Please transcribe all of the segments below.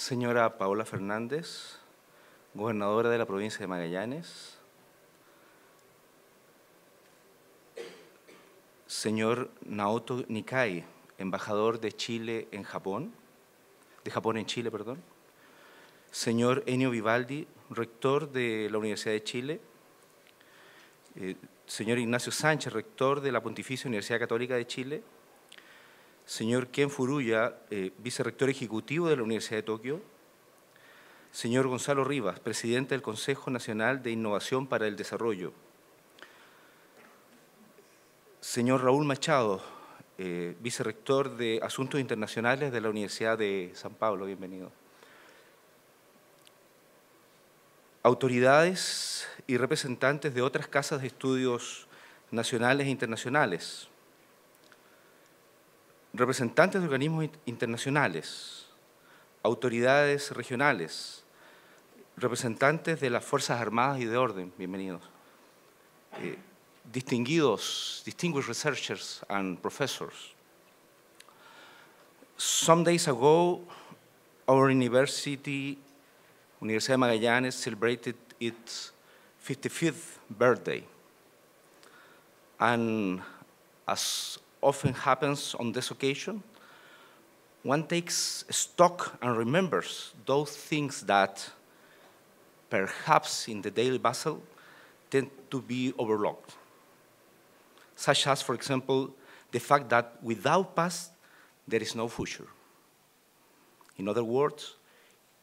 Señora Paola Fernández, gobernadora de la provincia de Magallanes. Señor Naoto Nikai, embajador de Chile en Japón, de Japón en Chile, perdón. Señor Ennio Vivaldi, rector de la Universidad de Chile. Señor Ignacio Sánchez, rector de la Pontificia Universidad Católica de Chile. Señor Ken Furuya, vicerrector ejecutivo de la Universidad de Tokio. Señor Gonzalo Rivas, presidente del Consejo Nacional de Innovación para el Desarrollo. Señor Raúl Machado, vicerrector de Asuntos Internacionales de la Universidad de San Pablo, bienvenido. Autoridades y representantes de otras casas de estudios nacionales e internacionales. Representantes de organismos internacionales, autoridades regionales, representantes de las Fuerzas Armadas y de Orden, bienvenidos. Distinguished researchers and professors. Some days ago, our Universidad de Magallanes celebrated its 55th birthday. And as often happens on this occasion, one takes stock and remembers those things that perhaps in the daily bustle tend to be overlooked. Such as, for example, the fact that without past, there is no future. In other words,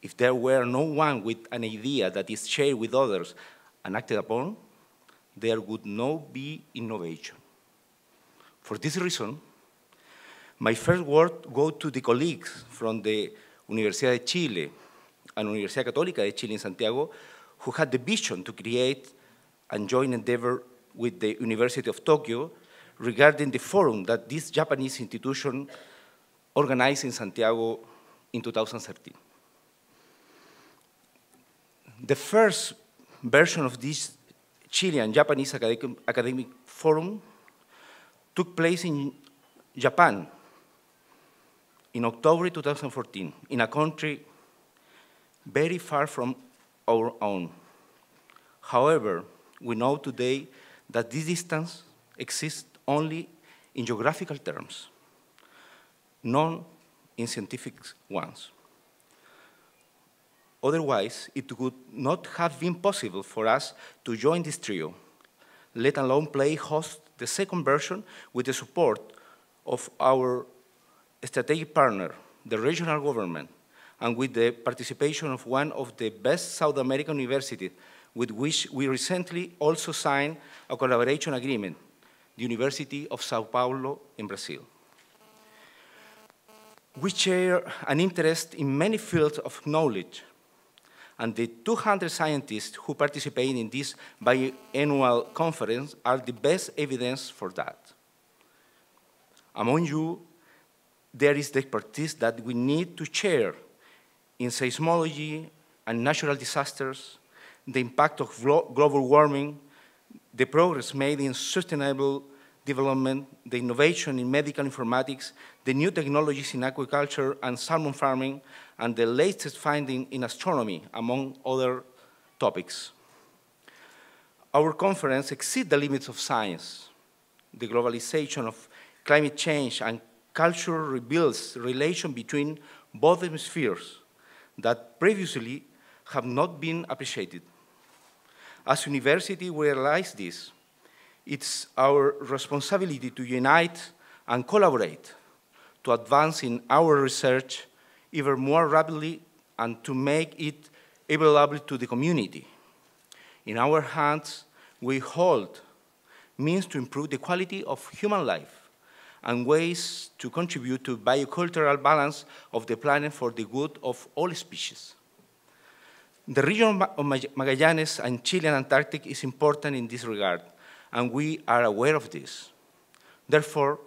if there were no one with an idea that is shared with others and acted upon, there would not be innovation. For this reason, my first word goes to the colleagues from the Universidad de Chile and Universidad Católica de Chile in Santiago, who had the vision to create and joint endeavor with the University of Tokyo regarding the forum that this Japanese institution organized in Santiago in 2013. The first version of this Chilean-Japanese Academic Forum took place in Japan in October 2014, in a country very far from our own. However, we know today that this distance exists only in geographical terms, not in scientific ones. Otherwise, it would not have been possible for us to join this trio, let alone play host the second version with the support of our strategic partner, the regional government, and with the participation of one of the best South American universities with which we recently also signed a collaboration agreement, the University of Sao Paulo in Brazil. We share an interest in many fields of knowledge, and the 200 scientists who participate in this biannual conference are the best evidence for that. Among you, there is the expertise that we need to share in seismology and natural disasters, the impact of global warming, the progress made in sustainable development, the innovation in medical informatics, the new technologies in aquaculture and salmon farming, and the latest finding in astronomy, among other topics. Our conference exceeds the limits of science. The globalization of climate change and culture reveals relation between both hemispheres that previously have not been appreciated. As university, we realize this. It's our responsibility to unite and collaborate to advance in our research even more rapidly and to make it available to the community. In our hands, we hold means to improve the quality of human life and ways to contribute to biocultural balance of the planet for the good of all species. The region of Magallanes and Chile and Antarctic is important in this regard, and we are aware of this. Therefore,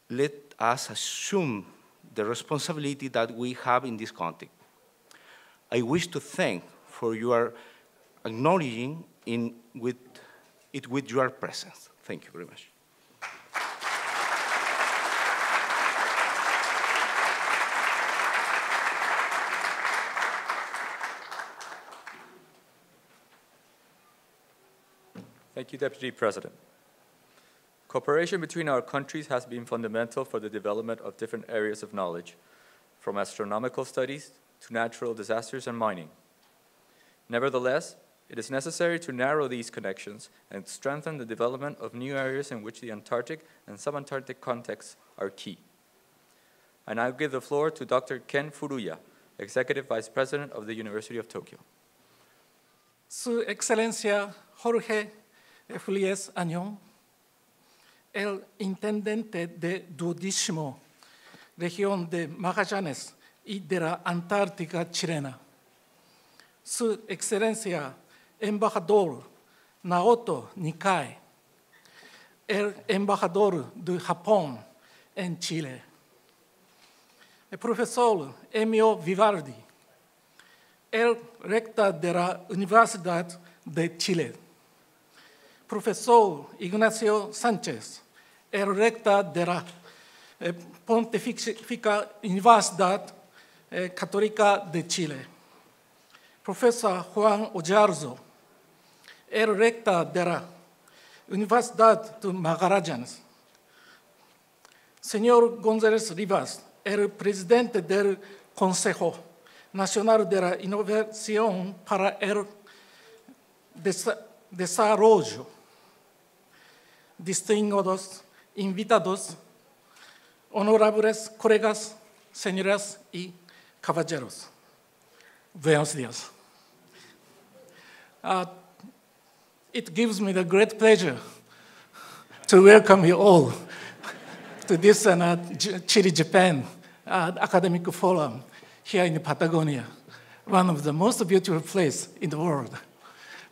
let us assume the responsibility that we have in this context. I wish to thank for your acknowledging it with your presence. Thank you very much. Thank you, Deputy President. Cooperation between our countries has been fundamental for the development of different areas of knowledge, from astronomical studies to natural disasters and mining. Nevertheless, it is necessary to narrow these connections and strengthen the development of new areas in which the Antarctic and subantarctic contexts are key. I now give the floor to Dr. Ken Furuya, Executive Vice President of the University of Tokyo. Su Excelencia Jorge Felies Añón, el intendente de 12ª región de Magallanes y de la Antártica chilena. Su Excelencia Embajador Naoto Nikai, el embajador de Japón en Chile. El profesor Emilio Vivaldi, el rector de la Universidad de Chile. Profesor Ignacio Sánchez, el rector de la Pontificia Universidad Católica de Chile. Profesor Juan Oyarzo, el rector de la Universidad de Magallanes. Señor González Rivas, el presidente del Consejo Nacional de la Innovación para el Desarrollo. Distinguidos invitados, honorables colegas, señoras y caballeros. Buenos días. It gives me the great pleasure to welcome you all to this Chile-Japan Academic Forum here in Patagonia, one of the most beautiful places in the world.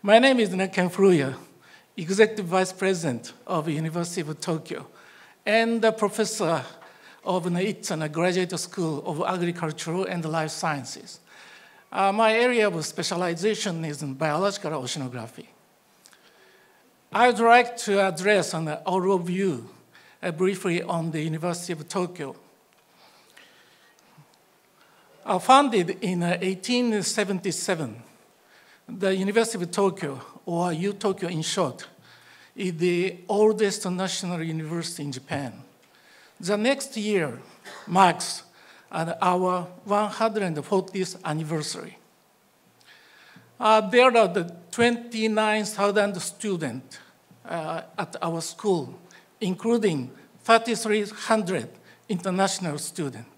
My name is Ken Furuya, Executive Vice President of the University of Tokyo and a professor of its Graduate School of Agriculture and Life Sciences. My area of specialization is in biological oceanography. I would like to address an overview briefly on the University of Tokyo. Founded in 1877, the University of Tokyo, or U-Tokyo in short, is the oldest national university in Japan. The next year marks our 140th anniversary. There are 29,000 students at our school, including 3,300 international students.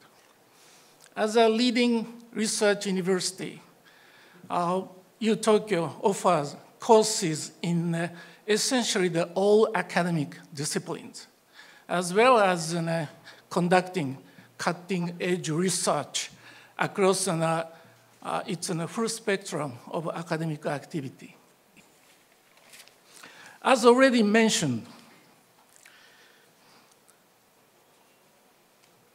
As a leading research university, U-Tokyo offers courses in essentially all academic disciplines, as well as conducting cutting-edge research across its full spectrum of academic activity. As already mentioned,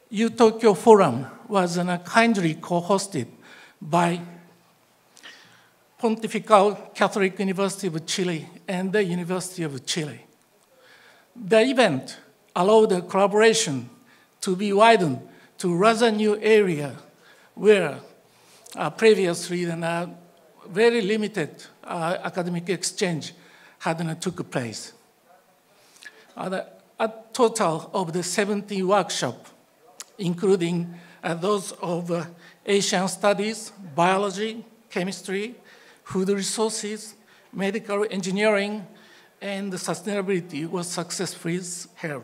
U-Tokyo Forum was kindly co-hosted by Pontifical Catholic University of Chile and the University of Chile. The event allowed collaboration to be widened to rather new area where previously very limited academic exchange had took place. A total of the 70 workshops, including those of Asian studies, biology, chemistry, food resources, medical engineering, and sustainability was successfully held.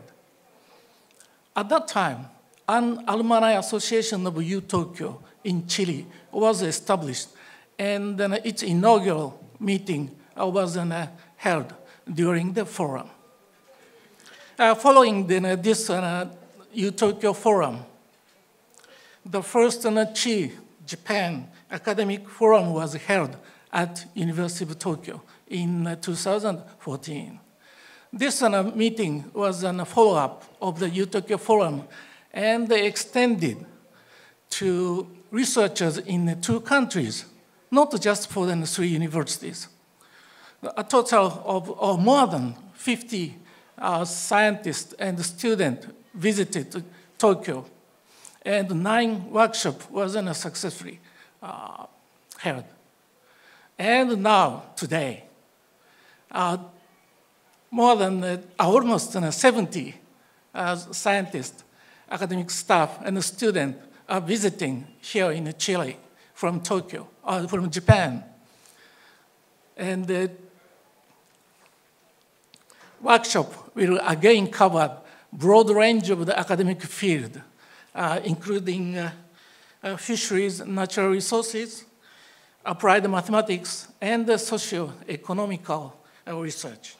At that time, an alumni association of U-Tokyo in Chile was established, and its inaugural meeting was held during the forum. Following this U-Tokyo Forum, the first Chile-Japan Academic Forum was held at University of Tokyo in 2014. This meeting was a follow-up of the U-Tokyo Forum and extended to researchers in 2 countries, not just for the 3 universities. A total of more than 50 scientists and students visited Tokyo, and 9 workshops was successfully held. And now, today, more than almost 70 scientists, academic staff, and students are visiting here in Chile from Tokyo, from Japan. And the workshop will again cover broad range of the academic field, including fisheries, natural resources, applied mathematics, and socio-economical research.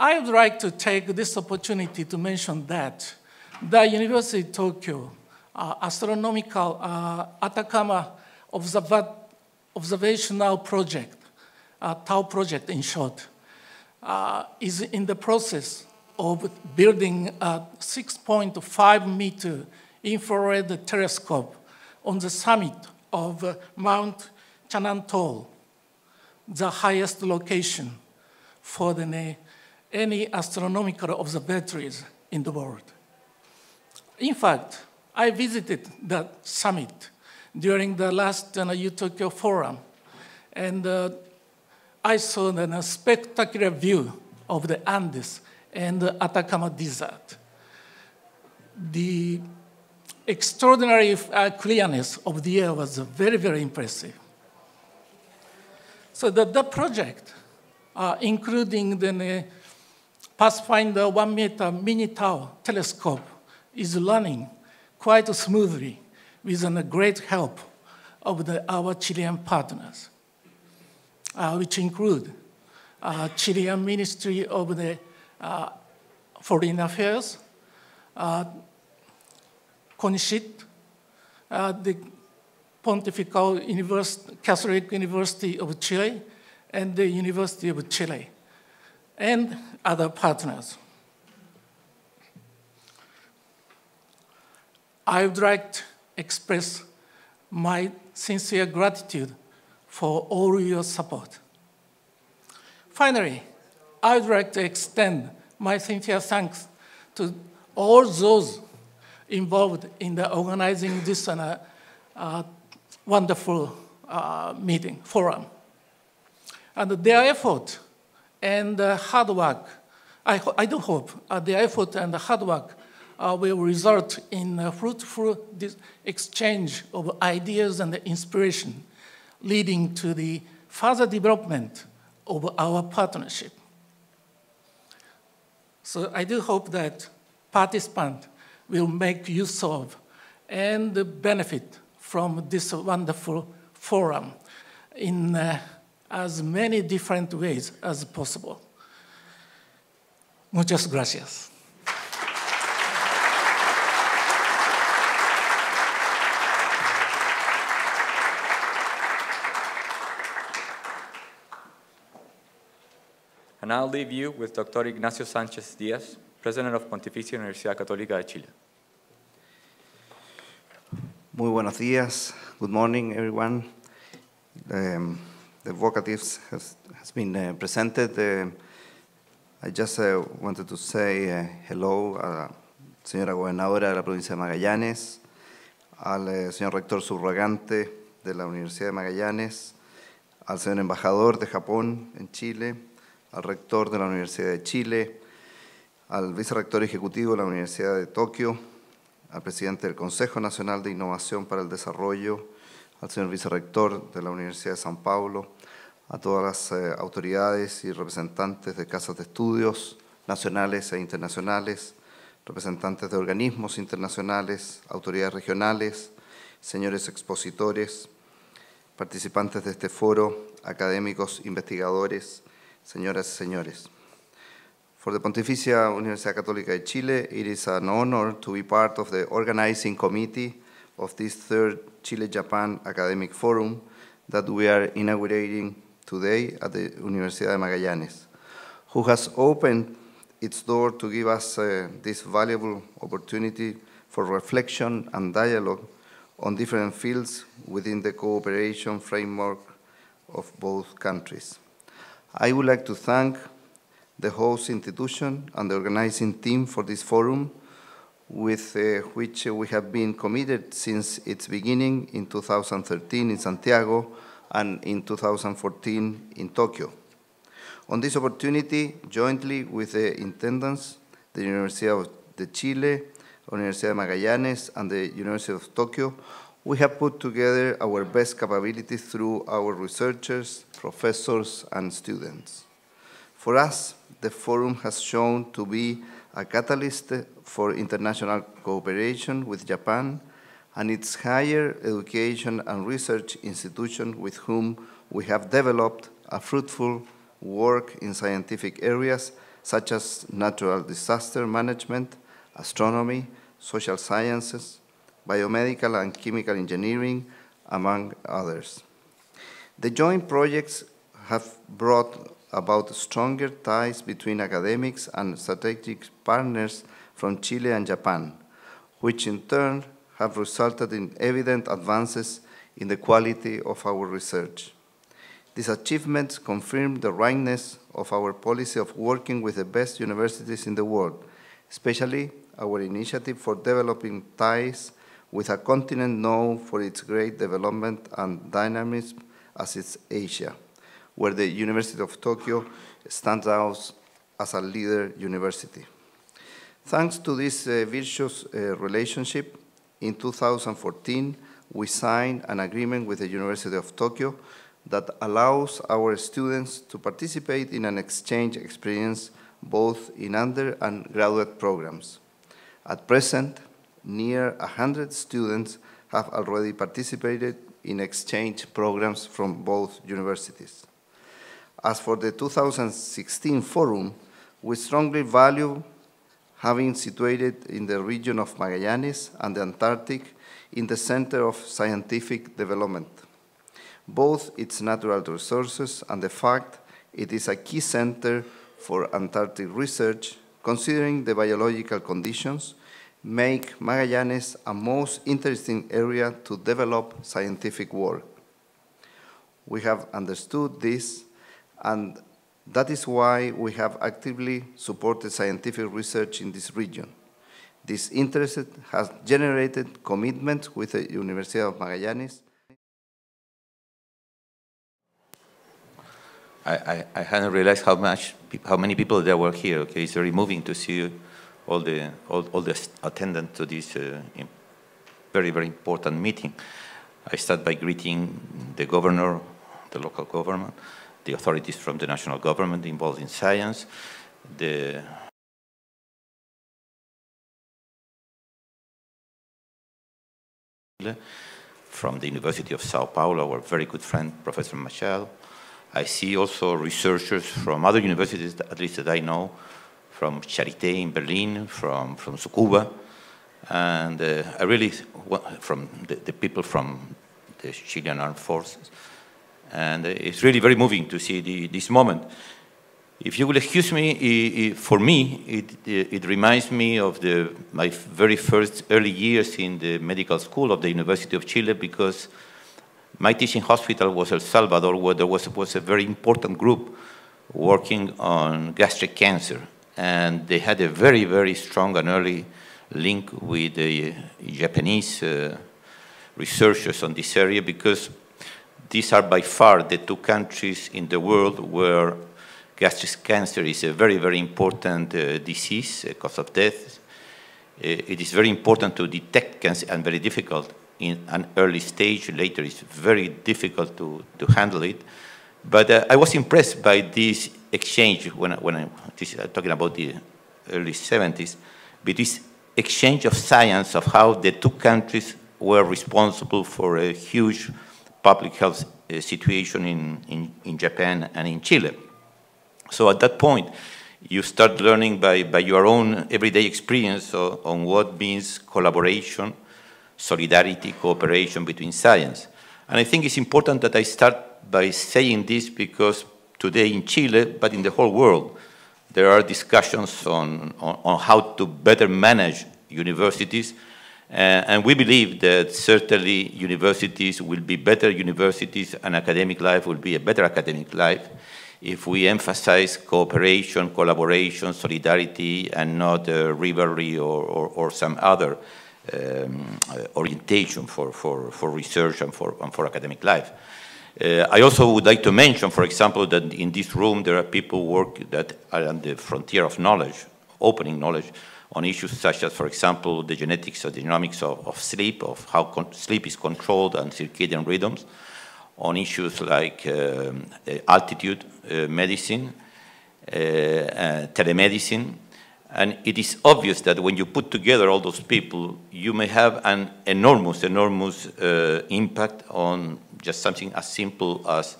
I would like to take this opportunity to mention that the University of Tokyo astronomical Atacama observational project, TAO project in short, is in the process of building a 6.5-meter infrared telescope on the summit of Mount Chanantol, the highest location for any astronomical observatories in the world. In fact, I visited that summit during the last U-Tokyo Forum, and I saw a spectacular view of the Andes and the Atacama Desert. The extraordinary clearness of the air was very, very impressive. So the project, including the Pathfinder 1-meter mini TAO telescope, is running quite smoothly with the great help of our Chilean partners, which include Chilean Ministry of the Foreign Affairs, CONICIT, the Pontifical Catholic University of Chile, and the University of Chile, and other partners. I would like to express my sincere gratitude for all your support. Finally, I would like to extend my sincere thanks to all those involved in the organizing this wonderful forum. And their effort and hard work, I do hope their effort and hard work will result in a fruitful exchange of ideas and inspiration, leading to the further development of our partnership. So I do hope that participants will make use of and benefit from this wonderful forum in as many different ways as possible. Muchas gracias. And I'll leave you with Dr. Ignacio Sánchez Díaz, President of Pontificia Universidad Católica de Chile. Muy buenos días. Good morning, everyone. The vocatives has been presented. I just wanted to say hello a la señora gobernadora de la provincia de Magallanes, al señor rector subrogante de la Universidad de Magallanes, al señor embajador de Japón en Chile, al rector de la Universidad de Chile, al vicerrector ejecutivo de la Universidad de Tokio, al presidente del Consejo Nacional de Innovación para el Desarrollo, al señor vicerrector de la Universidad de San Paulo, a todas las autoridades y representantes de casas de estudios nacionales e internacionales, representantes de organismos internacionales, autoridades regionales, señores expositores, participantes de este foro, académicos, investigadores, señoras y señores. For the Pontificia Universidad Católica de Chile, it is an honor to be part of the organizing committee of this third Chile-Japan Academic Forum that we are inaugurating today at the Universidad de Magallanes, who has opened its door to give us this valuable opportunity for reflection and dialogue on different fields within the cooperation framework of both countries. I would like to thank the host institution and the organizing team for this forum, with which we have been committed since its beginning in 2013 in Santiago and in 2014 in Tokyo. On this opportunity, jointly with the intendants, the Universidad de Chile, Universidad de Magallanes, and the University of Tokyo, we have put together our best capabilities through our researchers, professors, and students. For us, the forum has shown to be a catalyst for international cooperation with Japan and its higher education and research institution with whom we have developed a fruitful work in scientific areas such as natural disaster management, astronomy, social sciences, biomedical and chemical engineering, among others. The joint projects have brought about stronger ties between academics and strategic partners from Chile and Japan, which in turn have resulted in evident advances in the quality of our research. These achievements confirm the rightness of our policy of working with the best universities in the world, especially our initiative for developing ties with a continent known for its great development and dynamism as is Asia, where the University of Tokyo stands out as a leader university. Thanks to this virtuous relationship, in 2014, we signed an agreement with the University of Tokyo that allows our students to participate in an exchange experience both in under and graduate programs. At present, near 100 students have already participated in exchange programs from both universities. As for the 2016 forum, we strongly value having situated in the region of Magallanes and the Antarctic in the center of scientific development. Both its natural resources and the fact it is a key center for Antarctic research, considering the biological conditions, make Magallanes a most interesting area to develop scientific work. We have understood this, and that is why we have actively supported scientific research in this region. This interest has generated commitments with the University of Magallanes. I hadn't realized how many people there were here. Okay, it's very moving to see all the attendants to this very, very important meeting. I start by greeting the governor, the local government, the authorities from the national government involved in science, from the University of Sao Paulo, our very good friend, Professor Machado. I see also researchers from other universities, at least that I know, from Charité in Berlin, from Tsukuba, and I really, from the people from the Chilean Armed Forces. And it's really very moving to see this moment. If you will excuse me, for me, it reminds me of my very first early years in the medical school of the University of Chile, because my teaching hospital was El Salvador, where there was a very important group working on gastric cancer. And they had a very, very strong and early link with the Japanese researchers on this area, because these are by far the two countries in the world where gastric cancer is a very, very important disease, cause of death. It is very important to detect cancer and very difficult in an early stage. Later, it's very difficult to handle it. But I was impressed by this exchange when I'm talking about the early 70s, but this exchange of science of how the two countries were responsible for a huge public health situation in Japan and in Chile. So at that point, you start learning by your own everyday experience on what means collaboration, solidarity, cooperation between science. And I think it's important that I start by saying this because today in Chile, but in the whole world, there are discussions on how to better manage universities. And we believe that certainly universities will be better universities and academic life will be a better academic life if we emphasize cooperation, collaboration, solidarity, and not rivalry or some other orientation for research and for academic life. I also would like to mention, for example, that in this room there are people that are on the frontier of knowledge, opening knowledge on issues such as, for example, the genetics or the genomics of sleep, of how sleep is controlled and circadian rhythms, on issues like altitude medicine, telemedicine. And it is obvious that when you put together all those people, you may have an enormous impact on just something as simple as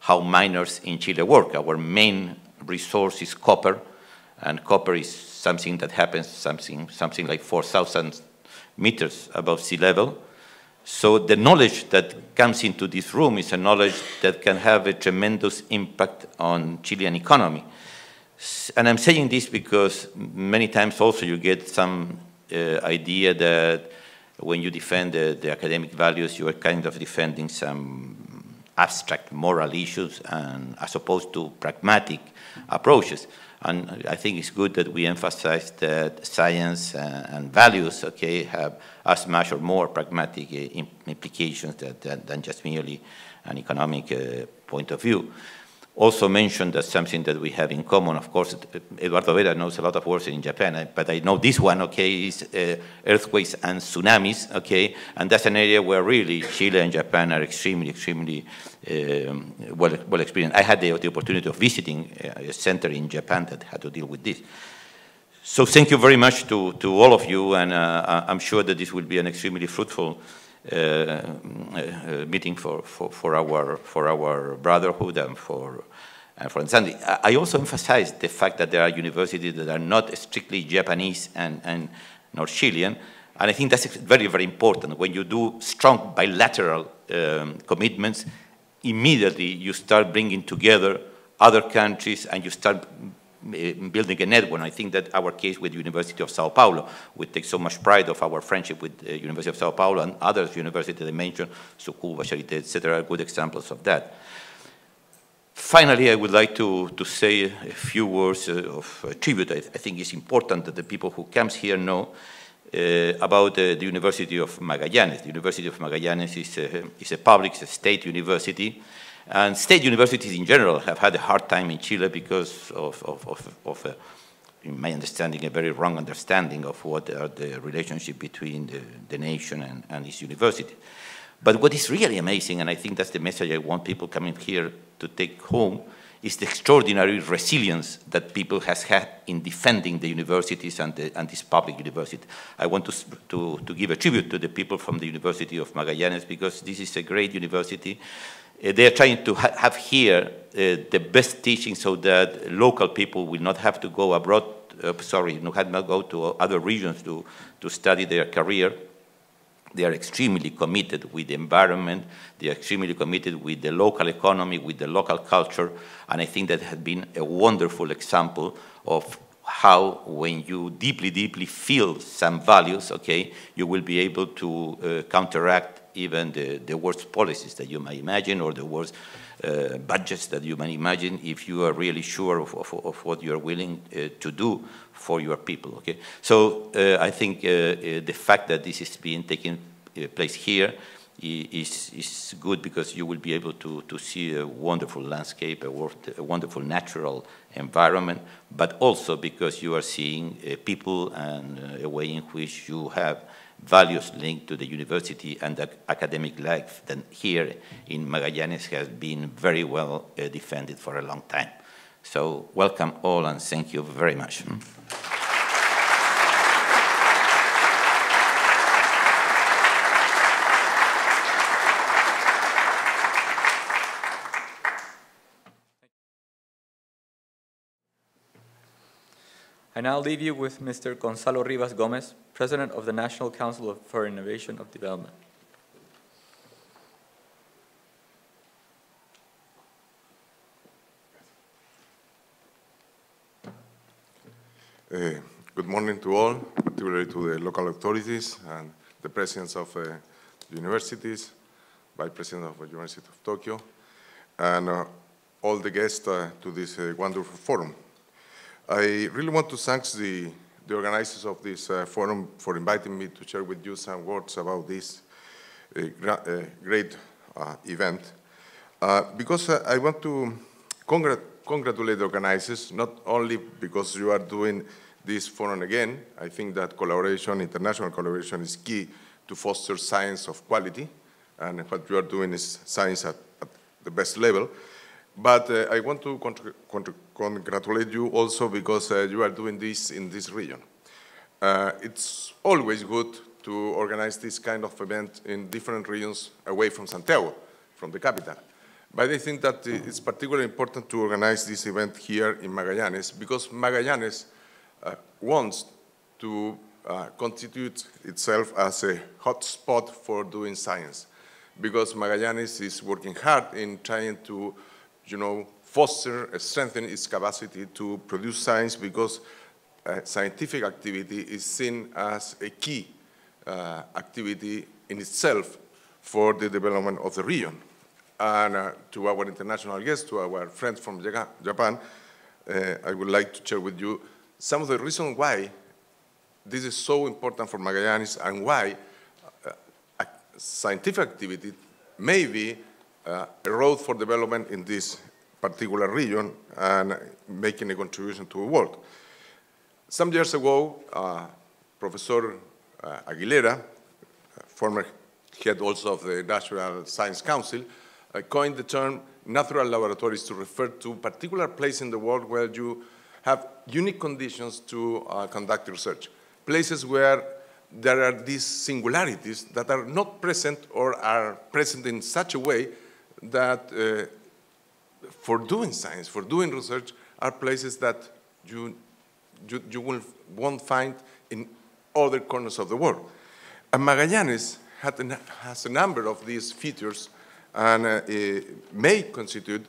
how miners in Chile work. Our main resource is copper, and copper is something that happens something like 4,000 meters above sea level. So the knowledge that comes into this room is a knowledge that can have a tremendous impact on Chilean economy. And I'm saying this because many times also you get some idea that when you defend the academic values, you are kind of defending some abstract moral issues and as opposed to pragmatic approaches. And I think it's good that we emphasize that science and values, okay, have as much or more pragmatic implications than just merely an economic point of view. Also mentioned that something that we have in common, of course, Eduardo Vera knows a lot of words in Japan, but I know this one, okay, is earthquakes and tsunamis, okay, and that's an area where really Chile and Japan are extremely well experienced. I had the opportunity of visiting a center in Japan that had to deal with this. So thank you very much to all of you, and I'm sure that this will be an extremely fruitful meeting for our brotherhood and for understanding. I also emphasize the fact that there are universities that are not strictly Japanese and nor Chilean, and I think that's very important. When you do strong bilateral commitments, immediately you start bringing together other countries and you start building a network. I think that our case with the University of Sao Paulo, we take so much pride of our friendship with the University of Sao Paulo and other universities they mentioned, Tsukuba, Charité, etc., are good examples of that. Finally, I would like to say a few words of tribute. I think it's important that the people who come here know about the University of Magallanes. The University of Magallanes is a public, it's a state university. And state universities in general have had a hard time in Chile because of in my understanding, a very wrong understanding of what are the relationship between the nation and its university. But what is really amazing, and I think that's the message I want people coming here to take home, is the extraordinary resilience that people has had in defending the universities and this public university. I want to give a tribute to the people from the University of Magallanes because this is a great university. They are trying to have here the best teaching so that local people will not have to go abroad, not go to other regions to study their career. They are extremely committed with the environment. They are extremely committed with the local economy, with the local culture. And I think that has been a wonderful example of how when you deeply feel some values, okay, you will be able to counteract even the worst policies that you might imagine or the worst budgets that you might imagine if you are really sure of what you are willing to do for your people, okay? So I think the fact that this is being taken place here is good because you will be able to see a wonderful landscape, a wonderful natural environment, but also because you are seeing people and a way in which you have values linked to the university and the academic life that here in Magallanes has been very well defended for a long time. So welcome all and thank you very much. I now leave you with Mr. Gonzalo Rivas Gomez, President of the National Council for Innovation of Development. Good morning to all, particularly to the local authorities and the presidents of the universities, Vice President of the University of Tokyo, and all the guests to this wonderful forum. I really want to thank the organizers of this forum for inviting me to share with you some words about this great event. Because I want to congratulate the organizers, not only because you are doing this forum again. I think that collaboration, international collaboration, is key to foster science of quality, and what you are doing is science at the best level. But I want to congratulate you also because you are doing this in this region. It's always good to organize this kind of event in different regions away from Santiago, from the capital. But I think that it's particularly important to organize this event here in Magallanes because Magallanes wants to constitute itself as a hotspot for doing science, because Magallanes is working hard in trying to, foster and strengthen its capacity to produce science, because scientific activity is seen as a key activity in itself for the development of the region. And to our international guests, to our friends from Japan, I would like to share with you some of the reasons why this is so important for Magallanes and why scientific activity may be a road for development in this particular region and making a contribution to the world. Some years ago, Professor Aguilera, former head also of the National Science Council, coined the term natural laboratories to refer to particular places in the world where you have unique conditions to conduct research. Places where there are these singularities that are not present or are present in such a way that for doing science, for doing research, are places that you won't find in other corners of the world. And Magallanes has a number of these features and may constitute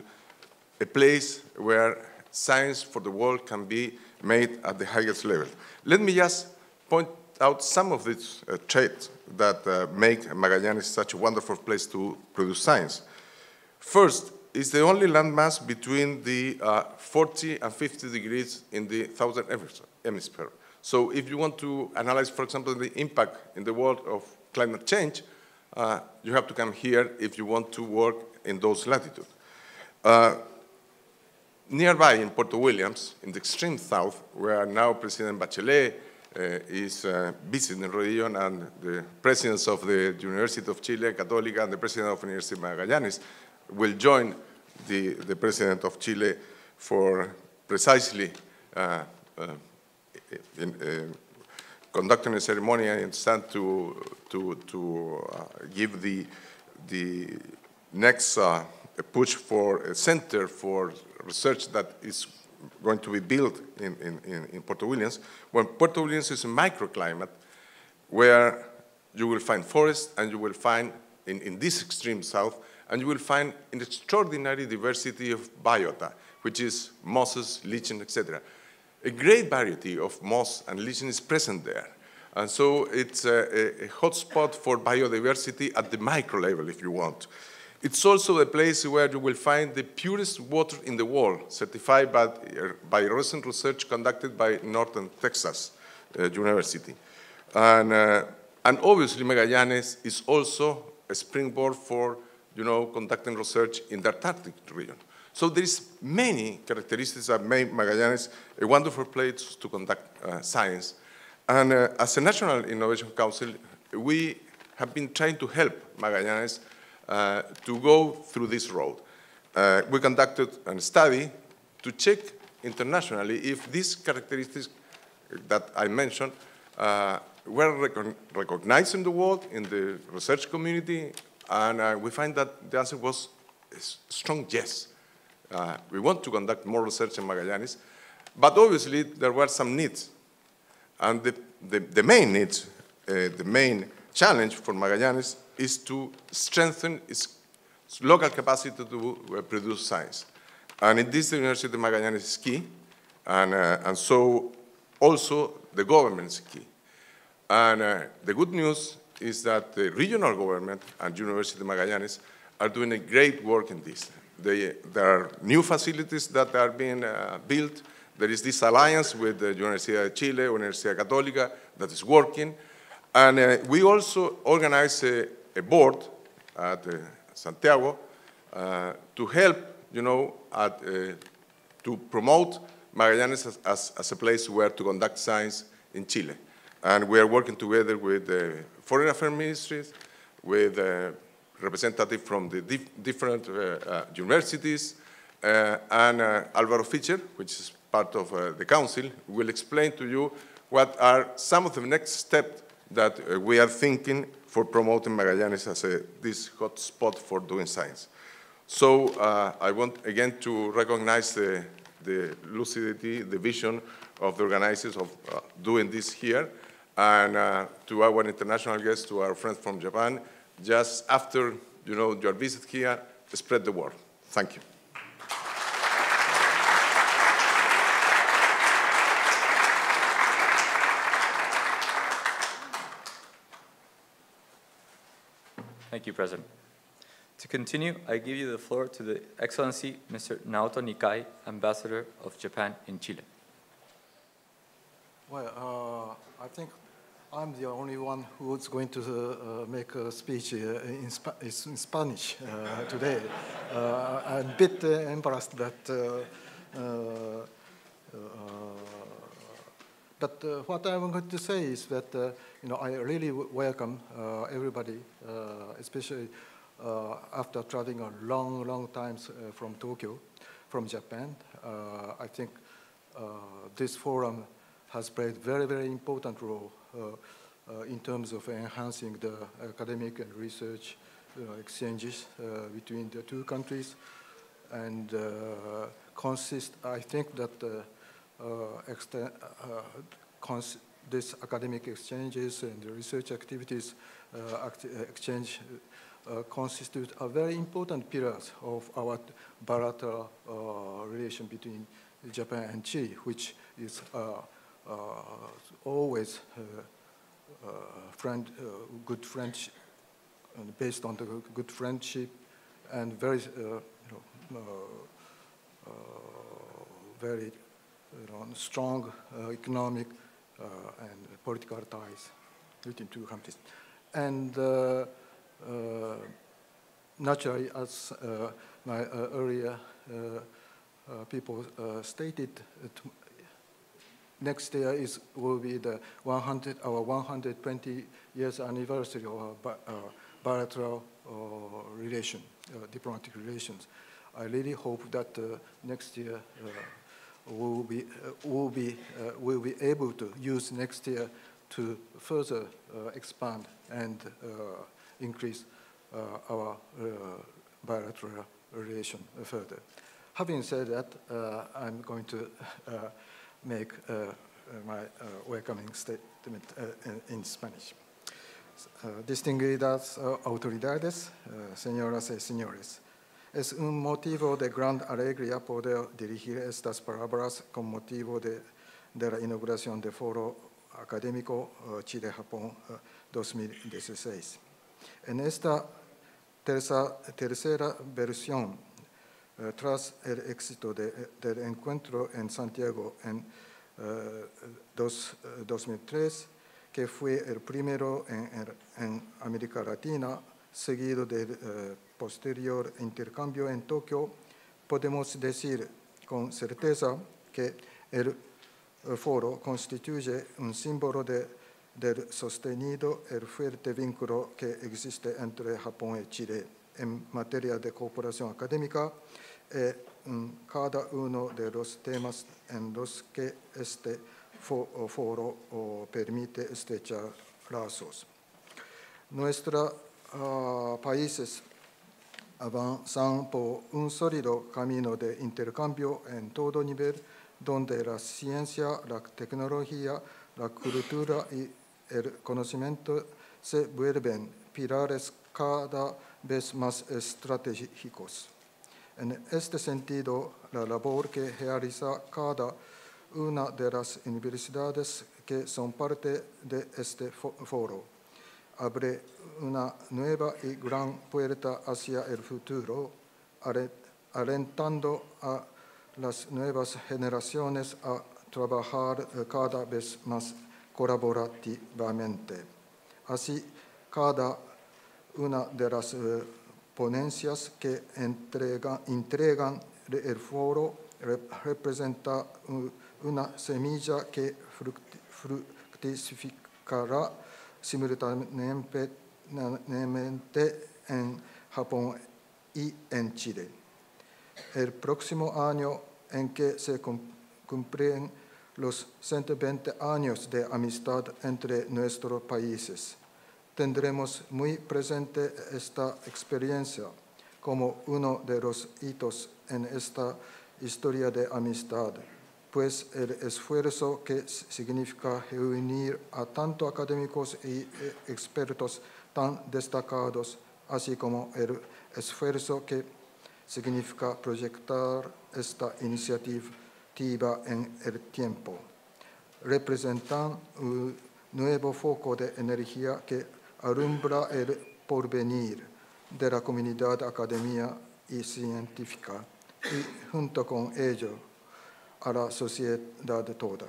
a place where science for the world can be made at the highest level. Let me just point out some of these traits that make Magallanes such a wonderful place to produce science. First, it's the only landmass between the 40 and 50 degrees in the southern hemisphere. So if you want to analyze, for example, the impact in the world of climate change, you have to come here if you want to work in those latitudes. Nearby in Puerto Williams, in the extreme south, where now President Bachelet is visiting the region, and the presidents of the University of Chile, Católica, and the president of the Universidad de Magallanes will join the president of Chile for precisely conducting a ceremony and stand to give the next push for a center for research that is going to be built in Puerto Williams, when Puerto Williams is a microclimate where you will find forests and you will find in this extreme south, and you will find an extraordinary diversity of biota, which is mosses, lichen, etc. A great variety of moss and lichen is present there. And so it's a hotspot for biodiversity at the micro level, if you want. It's also a place where you will find the purest water in the world, certified by recent research conducted by Northern Texas University. And obviously, Magallanes is also a springboard for conducting research in the Antarctic region. So there's many characteristics that make Magallanes a wonderful place to conduct science. And as a National Innovation Council, we have been trying to help Magallanes to go through this road. We conducted a study to check internationally if these characteristics that I mentioned were recognized in the world, in the research community, and we find that the answer was a strong yes. We want to conduct more research in Magallanes, but obviously there were some needs. And the main needs, the main challenge for Magallanes is to strengthen its local capacity to produce science. And in this, the University of Magallanes is key, and so also the government is key. And the good news is that the regional government and University of Magallanes are doing a great work in this. There are new facilities that are being built. There is this alliance with the Universidad de Chile, Universidad Católica, that is working. And we also organize a board at Santiago to help, to promote Magallanes as a place where to conduct science in Chile. And we are working together with the Foreign Affairs Ministries, with representatives from the different universities, and Alvaro Fischer, which is part of the council, will explain to you what are some of the next steps that we are thinking for promoting Magallanes as this hot spot for doing science. So I want again to recognize the lucidity, the vision of the organizers of doing this here, and to our international guests, to our friends from Japan, just after your visit here, spread the word. Thank you. Thank you, President. To continue, I give you the floor to the Excellency Mr. Naoto Nikai, Ambassador of Japan in Chile. Well, I think I'm the only one who's going to make a speech in Spanish today. I'm a bit embarrassed that, but what I'm going to say is that I really welcome everybody, especially after traveling a long time from Tokyo, from Japan. I think this forum has played very important role in terms of enhancing the academic and research exchanges between the two countries, and I think that this academic exchanges and the research activities exchange constitute a very important pillars of our bilateral relation between Japan and Chile, which is always good friendship, based on the good friendship, and very very strong economic and political ties between two countries. And naturally, as my earlier people stated, next year will be our 120 years anniversary of our bilateral diplomatic relations. I really hope that next year we'll be able to use next year to further expand and increase our bilateral relation further. Having said that, I'm going to make my welcoming statement in Spanish. Distinguidas autoridades, señoras y señores, es un motivo de gran alegría poder dirigir estas palabras con motivo de la inauguración del Foro Académico Chile-Japón 2016. En esta tercera versión, tras el éxito del encuentro en Santiago en 2003, que fue el primero en América Latina, seguido del posterior intercambio en Tokio, podemos decir con certeza que el foro constituye un símbolo del sostenido y fuerte vínculo que existe entre Japón y Chile en materia de cooperación académica en cada uno de los temas en los que este foro permite estrechar lazos. Nuestros países avanzan por un sólido camino de intercambio en todo nivel, donde la ciencia, la tecnología, la cultura y el conocimiento se vuelven pilares cada vez más estratégicos. En este sentido, la labor que realiza cada una de las universidades que son parte de este foro abre una nueva y gran puerta hacia el futuro, alentando a las nuevas generaciones a trabajar cada vez más colaborativamente. Así, cada una de las ponencias que entregan el foro representa una semilla que fructificará simultáneamente en Japón y en Chile. El próximo año en que se cumplen los 120 años de amistad entre nuestros países, tendremos muy presente esta experiencia como uno de los hitos en esta historia de amistad, pues el esfuerzo que significa reunir a tanto académicos y expertos tan destacados, así como el esfuerzo que significa proyectar esta iniciativa en el tiempo, representan un nuevo foco de energía que alumbra el porvenir de la comunidad académica y científica y, junto con ello, a la sociedad toda.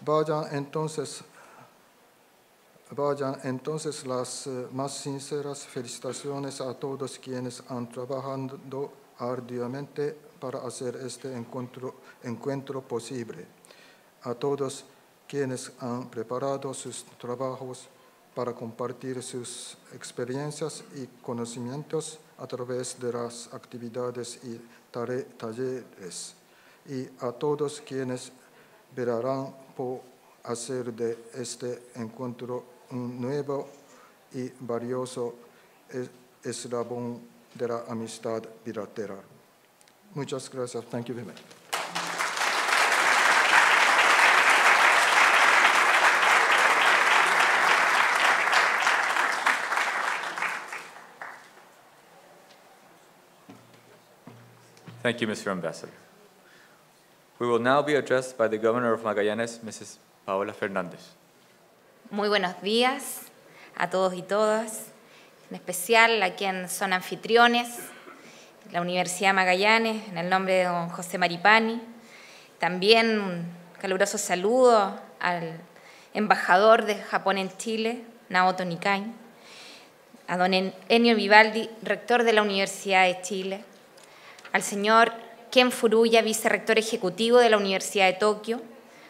Vayan entonces las más sinceras felicitaciones a todos quienes han trabajado arduamente para hacer este encuentro posible, a todos quienes han preparado sus trabajos para compartir sus experiencias y conocimientos a través de las actividades y talleres, y a todos quienes velarán por hacer de este encuentro un nuevo y valioso eslabón de la amistad bilateral. Muchas gracias. Thank you very much. Thank you, Mr. Ambassador. We will now be addressed by the Governor of Magallanes, Mrs. Paola Fernández. Muy buenos días a todos y todas, en especial a quienes son anfitriones, la Universidad de Magallanes, en el nombre de don José Maripani. También un caluroso saludo al embajador de Japón en Chile, Naoto Nikai, a don Ennio Vivaldi, rector de la Universidad de Chile, al señor Ken Furuya, vicerrector ejecutivo de la Universidad de Tokio,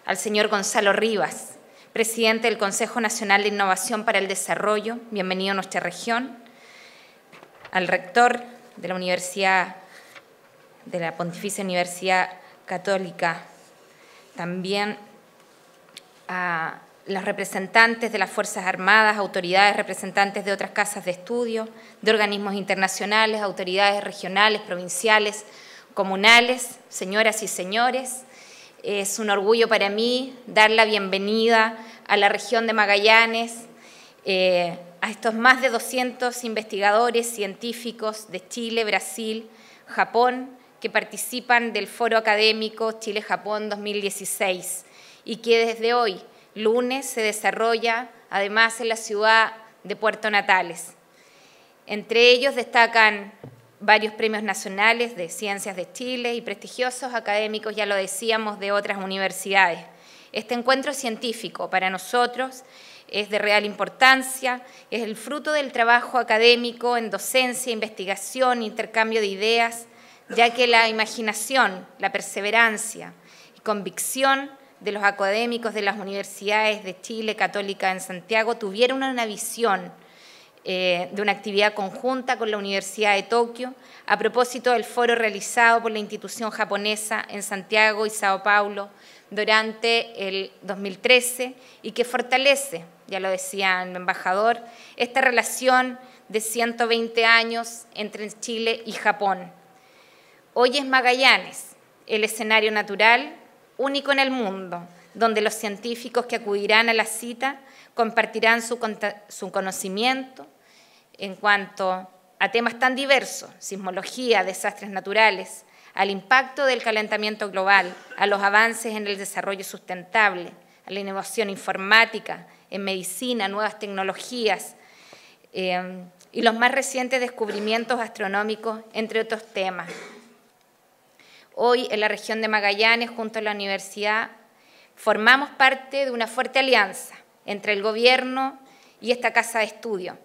al señor Gonzalo Rivas, presidente del Consejo Nacional de Innovación para el Desarrollo, bienvenido a nuestra región, al rector de la Universidad, de la Pontificia Universidad Católica, también a los representantes de las Fuerzas Armadas, autoridades, representantes de otras casas de estudio, de organismos internacionales, autoridades regionales, provinciales, comunales, señoras y señores. Es un orgullo para mí dar la bienvenida a la región de Magallanes, a estos más de 200 investigadores científicos de Chile, Brasil, Japón, que participan del Foro Académico Chile-Japón 2016 y que desde hoy, lunes, se desarrolla además en la ciudad de Puerto Natales. Entre ellos destacan varios premios nacionales de ciencias de Chile y prestigiosos académicos, ya lo decíamos, de otras universidades. Este encuentro científico para nosotros es de real importancia, es el fruto del trabajo académico en docencia, investigación, intercambio de ideas, ya que la imaginación, la perseverancia y convicción de los académicos de las universidades de Chile, Católica en Santiago, tuvieron una visión de una actividad conjunta con la Universidad de Tokio a propósito del foro realizado por la institución japonesa en Santiago y Sao Paulo durante el 2013 y que fortalece, ya lo decía el embajador, esta relación de 120 años entre Chile y Japón. Hoy es Magallanes, el escenario natural único en el mundo, donde los científicos que acudirán a la cita compartirán su conocimiento en cuanto a temas tan diversos, sismología, desastres naturales, al impacto del calentamiento global, a los avances en el desarrollo sustentable, a la innovación informática, en medicina, nuevas tecnologías y los más recientes descubrimientos astronómicos, entre otros temas. Hoy, en la región de Magallanes, junto a la universidad, formamos parte de una fuerte alianza entre el gobierno y esta casa de estudio,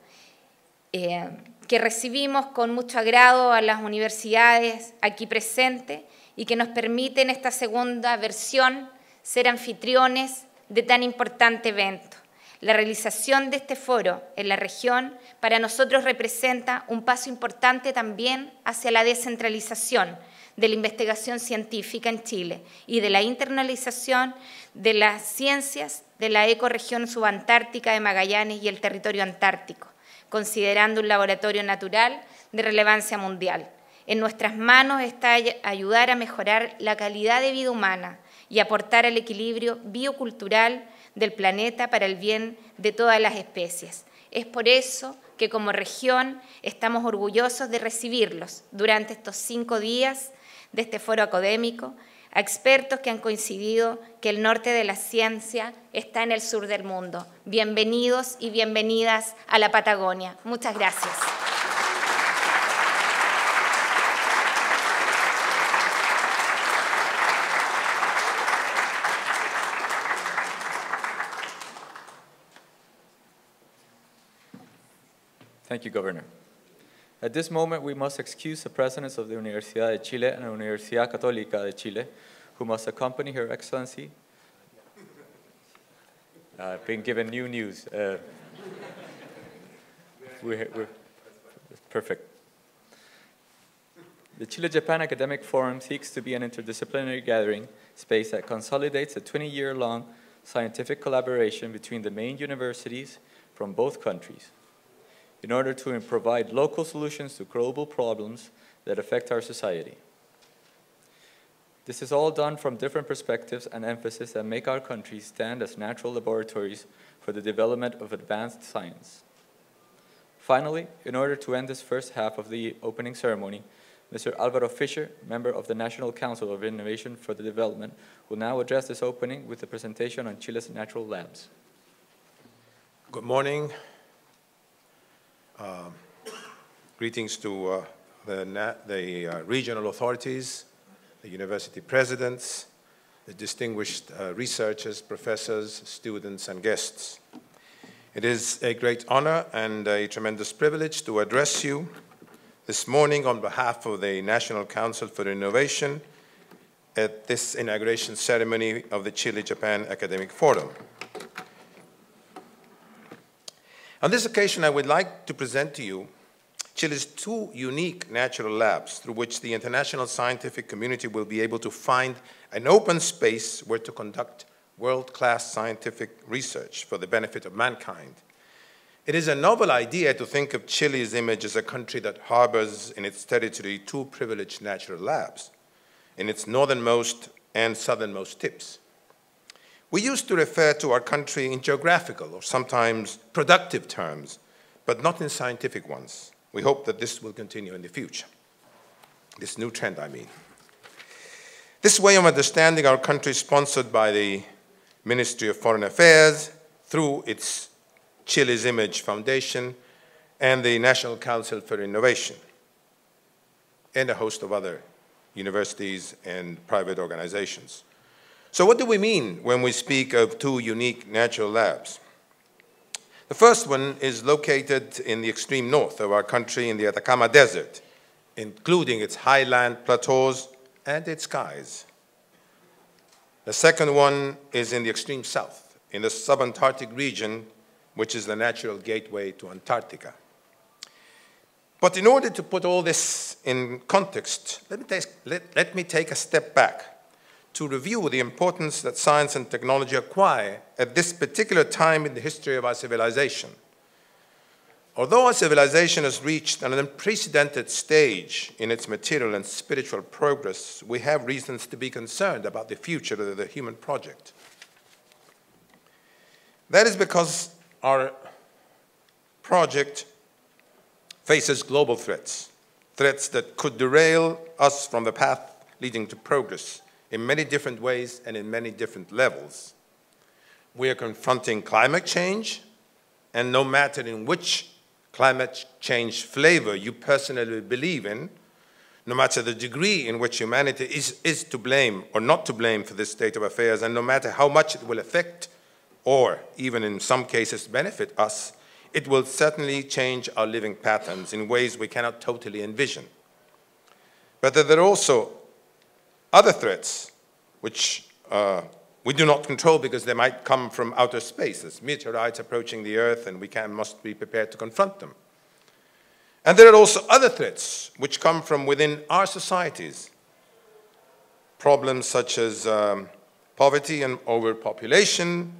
que recibimos con mucho agrado a las universidades aquí presentes y que nos permite en esta segunda versión ser anfitriones de tan importante evento. La realización de este foro en la región para nosotros representa un paso importante también hacia la descentralización de la investigación científica en Chile y de la internalización de las ciencias de la ecorregión subantártica de Magallanes y el territorio antártico, considerando un laboratorio natural de relevancia mundial. En nuestras manos está ayudar a mejorar la calidad de vida humana y aportar al equilibrio biocultural del planeta para el bien de todas las especies. Es por eso que como región estamos orgullosos de recibirlos durante estos 5 días de este foro académico, a expertos que han coincidido que el norte de la ciencia está en el sur del mundo. Bienvenidos y bienvenidas a la Patagonia. Muchas gracias. Thank you, Governor. At this moment, we must excuse the presidents of the Universidad de Chile and the Universidad Católica de Chile, who must accompany Her Excellency. I've been given new news. We're perfect. The Chile-Japan Academic Forum seeks to be an interdisciplinary gathering space that consolidates a 20-year-long scientific collaboration between the main universities from both countries, in order to provide local solutions to global problems that affect our society. This is all done from different perspectives and emphasis that make our countries stand as natural laboratories for the development of advanced science. Finally, in order to end this first half of the opening ceremony, Mr. Alvaro Fischer, member of the National Council of Innovation for the Development, will now address this opening with a presentation on Chile's natural labs. Good morning. Greetings to the regional authorities, the university presidents, the distinguished researchers, professors, students, and guests. It is a great honor and a tremendous privilege to address you this morning on behalf of the National Council for Innovation at this inauguration ceremony of the Chile-Japan Academic Forum. On this occasion, I would like to present to you Chile's 2 unique natural labs through which the international scientific community will be able to find an open space where to conduct world-class scientific research for the benefit of mankind. It is a novel idea to think of Chile's image as a country that harbors in its territory 2 privileged natural labs in its northernmost and southernmost tips. We used to refer to our country in geographical or sometimes productive terms, but not in scientific ones. We hope that this will continue in the future. This new trend, I mean. This way of understanding our country is sponsored by the Ministry of Foreign Affairs through its Chile's Image Foundation and the National Council for Innovation, and a host of other universities and private organizations. So what do we mean when we speak of 2 unique natural labs? The first one is located in the extreme north of our country in the Atacama Desert, including its highland plateaus and its skies. The second one is in the extreme south, in the subantarctic region, which is the natural gateway to Antarctica. But in order to put all this in context, let me take a step back to review the importance that science and technology acquire at this particular time in the history of our civilization. Although our civilization has reached an unprecedented stage in its material and spiritual progress, we have reasons to be concerned about the future of the human project. That is because our project faces global threats, threats that could derail us from the path leading to progress in many different ways and in many different levels. We are confronting climate change, and no matter in which climate change flavor you personally believe in, no matter the degree in which humanity is to blame or not to blame for this state of affairs, and no matter how much it will affect or even in some cases benefit us, it will certainly change our living patterns in ways we cannot totally envision. But there are also other threats which we do not control because they might come from outer space. There's meteorites approaching the Earth, and we must be prepared to confront them. And there are also other threats which come from within our societies. Problems such as poverty and overpopulation,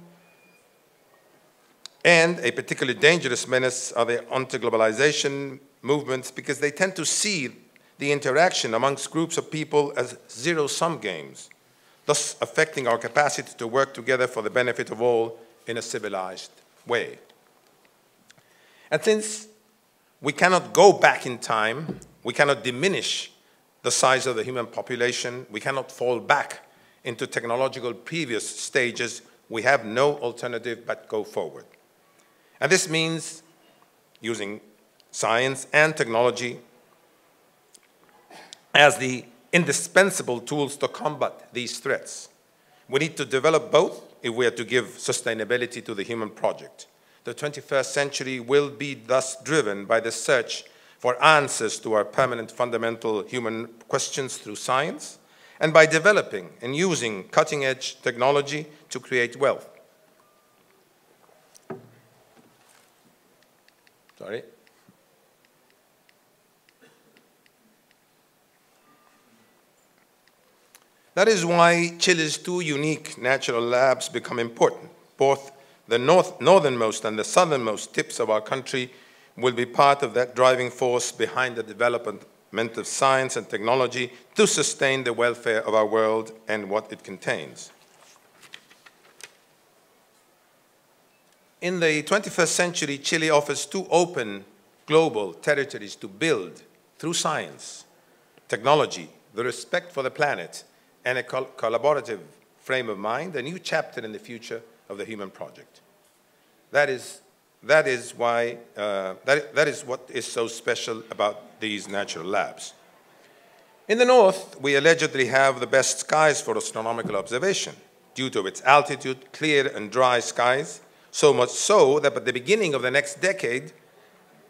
and a particularly dangerous menace are the anti-globalization movements, because they tend to see the interaction amongst groups of people as zero-sum games, thus affecting our capacity to work together for the benefit of all in a civilized way. And since we cannot go back in time, we cannot diminish the size of the human population, we cannot fall back into technological previous stages, we have no alternative but go forward. And this means using science and technology as the indispensable tools to combat these threats. We need to develop both if we are to give sustainability to the human project. The 21st century will be thus driven by the search for answers to our permanent fundamental human questions through science, and by developing and using cutting-edge technology to create wealth. Sorry. That is why Chile's two unique natural labs become important. Both the northernmost and the southernmost tips of our country will be part of that driving force behind the development of science and technology to sustain the welfare of our world and what it contains. In the 21st century, Chile offers two open global territories to build, through science, technology, the respect for the planet, and a collaborative frame of mind, a new chapter in the future of the human project. That is what is so special about these natural labs. In the north, we allegedly have the best skies for astronomical observation due to its altitude, clear and dry skies, so much so that by the beginning of the next decade,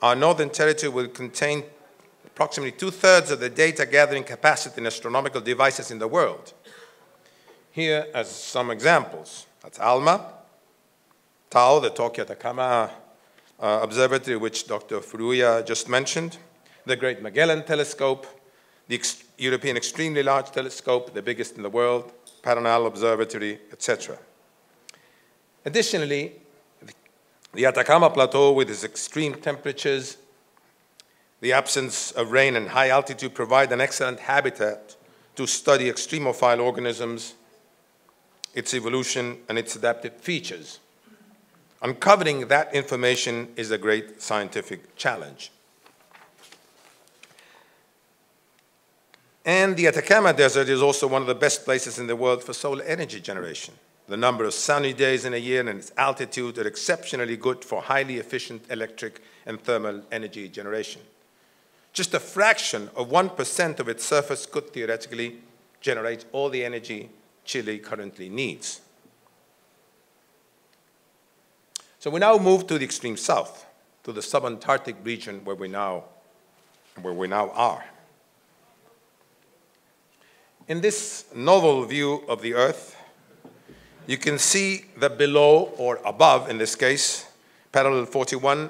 our northern territory will contain approximately 2/3 of the data gathering capacity in astronomical devices in the world. Here are some examples. That's ALMA, TAO, the Tokyo Atacama Observatory, which Dr. Furuya just mentioned, the Great Magellan Telescope, the European Extremely Large Telescope, the biggest in the world, Paranal Observatory, etc. Additionally, the Atacama Plateau, with its extreme temperatures, the absence of rain and high altitude, provide an excellent habitat to study extremophile organisms, its evolution, and its adaptive features. Uncovering that information is a great scientific challenge. And the Atacama Desert is also one of the best places in the world for solar energy generation. The number of sunny days in a year and its altitude are exceptionally good for highly efficient electric and thermal energy generation. Just a fraction of 1% of its surface could theoretically generate all the energy Chile currently needs. So we now move to the extreme south, to the subantarctic region where we now are. In this novel view of the Earth, you can see that below, or above in this case, parallel 41,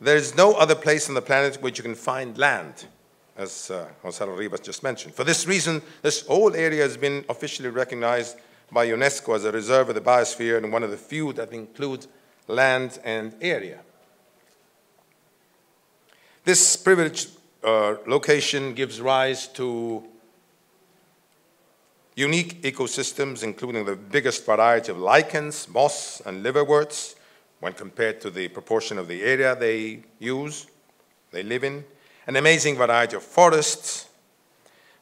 there is no other place on the planet where you can find land, as Gonzalo Rivas just mentioned. For this reason, this whole area has been officially recognized by UNESCO as a reserve of the biosphere and one of the few that includes land and area. This privileged location gives rise to unique ecosystems, including the biggest variety of lichens, moss, and liverworts, when compared to the proportion of the area they live in, an amazing variety of forests,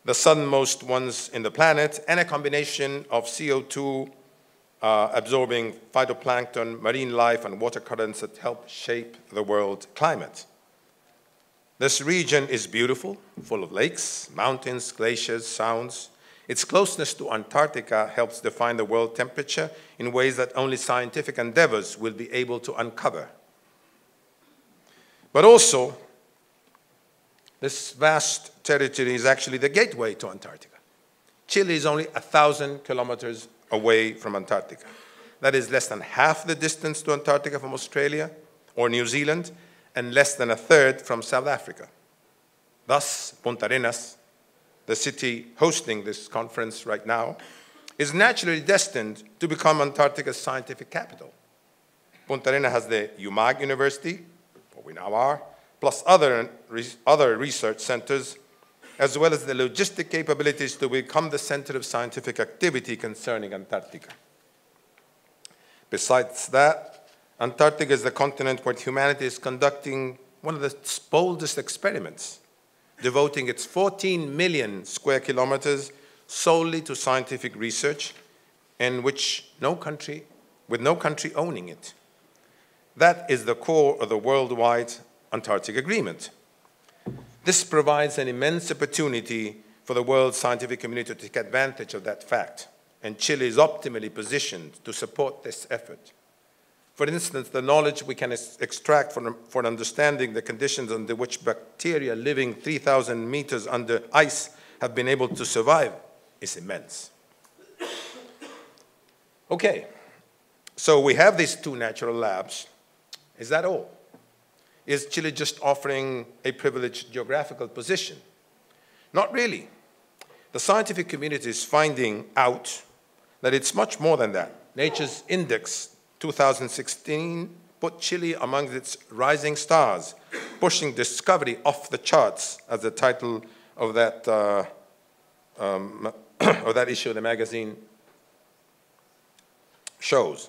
the southernmost ones in the planet, and a combination of CO2 absorbing phytoplankton, marine life, and water currents that help shape the world climate. This region is beautiful, full of lakes, mountains, glaciers, sounds. Its closeness to Antarctica helps define the world temperature in ways that only scientific endeavors will be able to uncover. But also, this vast territory is actually the gateway to Antarctica. Chile is only 1,000 kilometers away from Antarctica. That is less than half the distance to Antarctica from Australia or New Zealand, and less than a third from South Africa. Thus, Punta Arenas, the city hosting this conference right now, is naturally destined to become Antarctica's scientific capital. Punta Arenas has the UMAG University, where we now are, plus other research centers, as well as the logistic capabilities to become the center of scientific activity concerning Antarctica. Besides that, Antarctica is the continent where humanity is conducting one of the boldest experiments, devoting its 14 million square kilometers solely to scientific research, and with no country owning it. That is the core of the worldwide Antarctic Agreement. This provides an immense opportunity for the world scientific community to take advantage of that fact, and Chile is optimally positioned to support this effort. For instance, the knowledge we can extract for understanding the conditions under which bacteria living 3,000 meters under ice have been able to survive is immense. Okay, so we have these two natural labs. Is that all? Is Chile just offering a privileged geographical position? Not really. The scientific community is finding out that it's much more than that. Nature's Index 2016 put Chile among its rising stars, pushing discovery off the charts, as the title of that, issue of the magazine shows.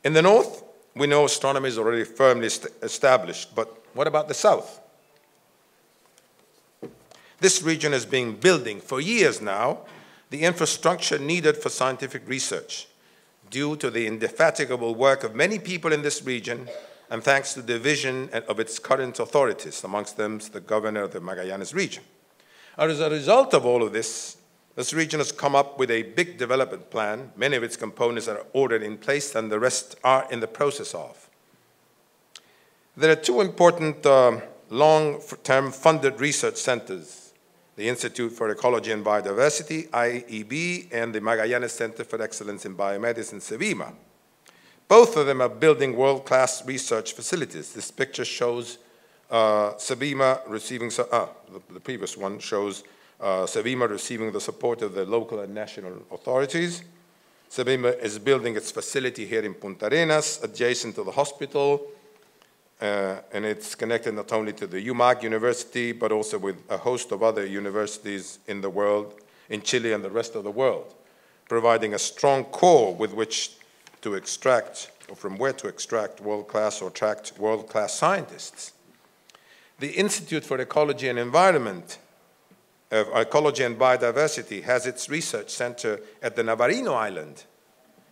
In the north, we know astronomy is already firmly established, but what about the south? This region has been building for years now the infrastructure needed for scientific research due to the indefatigable work of many people in this region and thanks to the vision of its current authorities, amongst them the governor of the Magallanes region. As a result of all of this region has come up with a big development plan. Many of its components are already in place and the rest are in the process of. There are two important long-term funded research centers, the Institute for Ecology and Biodiversity, IEB, and the Magallanes Center for Excellence in Biomedicine, CEBIMA. Both of them are building world-class research facilities. This picture shows CEBIMA receiving, the previous one shows CEBIMA receiving the support of the local and national authorities. CEBIMA is building its facility here in Punta Arenas, adjacent to the hospital, and it's connected not only to the UMAG University, but also with a host of other universities in the world, in Chile and the rest of the world, providing a strong core with which to extract, or from where to extract world-class or attract world-class scientists. The Institute for Ecology and Environment, Ecology and Biodiversity, has its research center at the Navarino Island.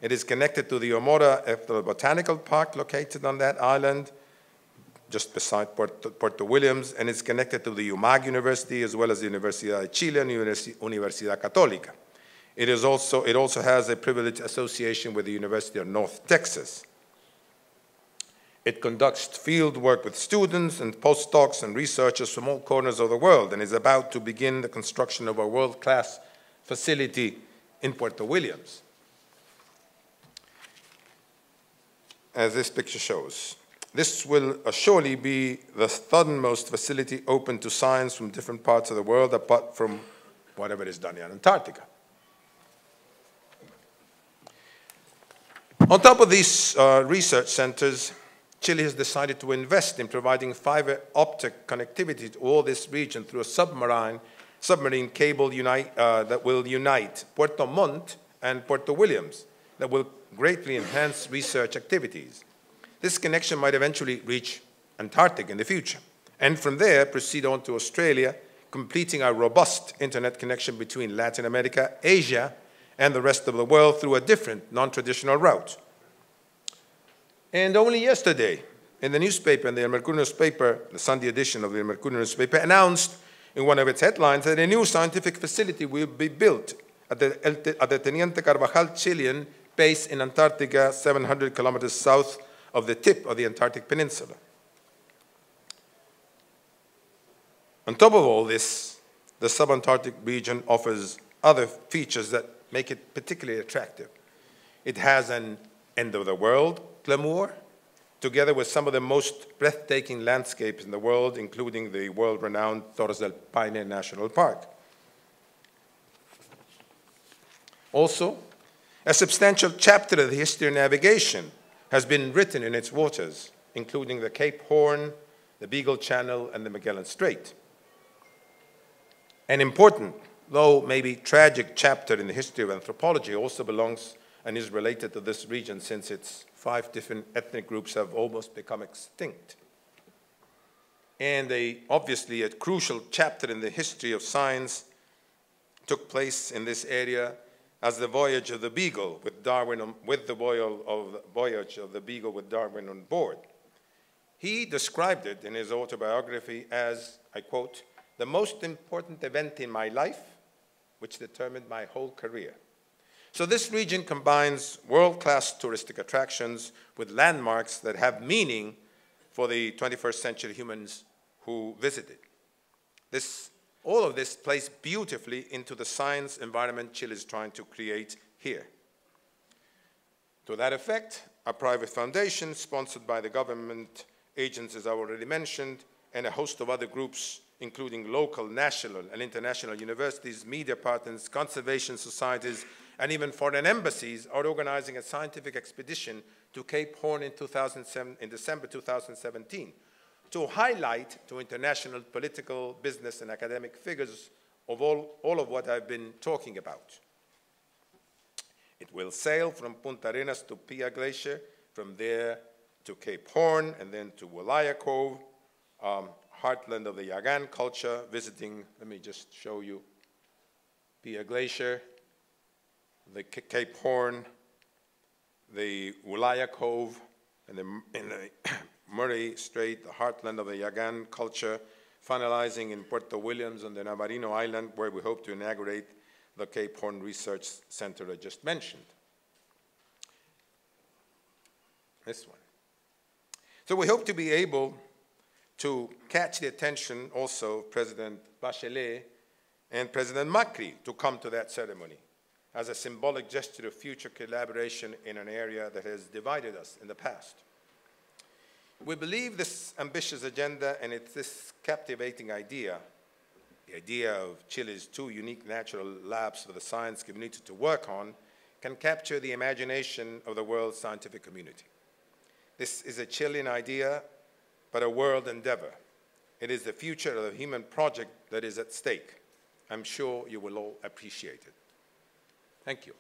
It is connected to the Omora Botanical Park located on that island, just beside Puerto Williams, and it's connected to the UMAG University as well as the Universidad de Chile and Universidad Católica. It also has a privileged association with the University of North Texas. It conducts field work with students and postdocs and researchers from all corners of the world and is about to begin the construction of a world-class facility in Puerto Williams, as this picture shows. This will surely be the southernmost facility open to science from different parts of the world, apart from whatever is done in Antarctica. On top of these research centers, Chile has decided to invest in providing fiber optic connectivity to all this region through a submarine cable that will unite Puerto Montt and Puerto Williams, that will greatly enhance research activities. This connection might eventually reach Antarctica in the future, and from there proceed on to Australia, completing a robust internet connection between Latin America, Asia, and the rest of the world through a different, non-traditional route. And only yesterday, in the newspaper, in the El Mercurio newspaper, the Sunday edition of the El Mercurio newspaper, announced in one of its headlines that a new scientific facility will be built at the Teniente Carvajal Chilean base in Antarctica, 700 kilometers south of the tip of the Antarctic Peninsula. On top of all this, the subantarctic region offers other features that make it particularly attractive. It has an end-of-the-world glamour, together with some of the most breathtaking landscapes in the world, including the world-renowned Torres del Paine National Park. Also, a substantial chapter of the history of navigation has been written in its waters, including the Cape Horn, the Beagle Channel, and the Magellan Strait. An important, though maybe tragic chapter in the history of anthropology also belongs and is related to this region, since its 5 different ethnic groups have almost become extinct. And obviously a crucial chapter in the history of science took place in this area as the voyage of the Beagle with Darwin, voyage of the Beagle with Darwin on board. He described it in his autobiography as, I quote, "the most important event in my life, which determined my whole career." So this region combines world-class touristic attractions with landmarks that have meaning for the 21st century humans who visit it. All of this plays beautifully into the science environment Chile is trying to create here. To that effect, a private foundation sponsored by the government agencies I already mentioned, and a host of other groups, including local, national, and international universities, media partners, conservation societies, and even foreign embassies, are organizing a scientific expedition to Cape Horn in December 2017 to highlight to international political, business, and academic figures of all of what I've been talking about. It will sail from Punta Arenas to Pia Glacier, from there to Cape Horn, and then to Walaya Cove, heartland of the Yagan culture, visiting, let me just show you, Pia Glacier, the Cape Horn, the Walaya Cove, and the Murray Strait, the heartland of the Yagan culture, finalizing in Puerto Williams on the Navarino Island, where we hope to inaugurate the Cape Horn Research Center I just mentioned. This one. So we hope to be able to catch the attention also of President Bachelet and President Macri to come to that ceremony as a symbolic gesture of future collaboration in an area that has divided us in the past. We believe this ambitious agenda and this captivating idea, the idea of Chile's 2 unique natural labs for the science community to work on, can capture the imagination of the world's scientific community. This is a Chilean idea, but a world endeavor. It is the future of the human project that is at stake. I'm sure you will all appreciate it. Thank you.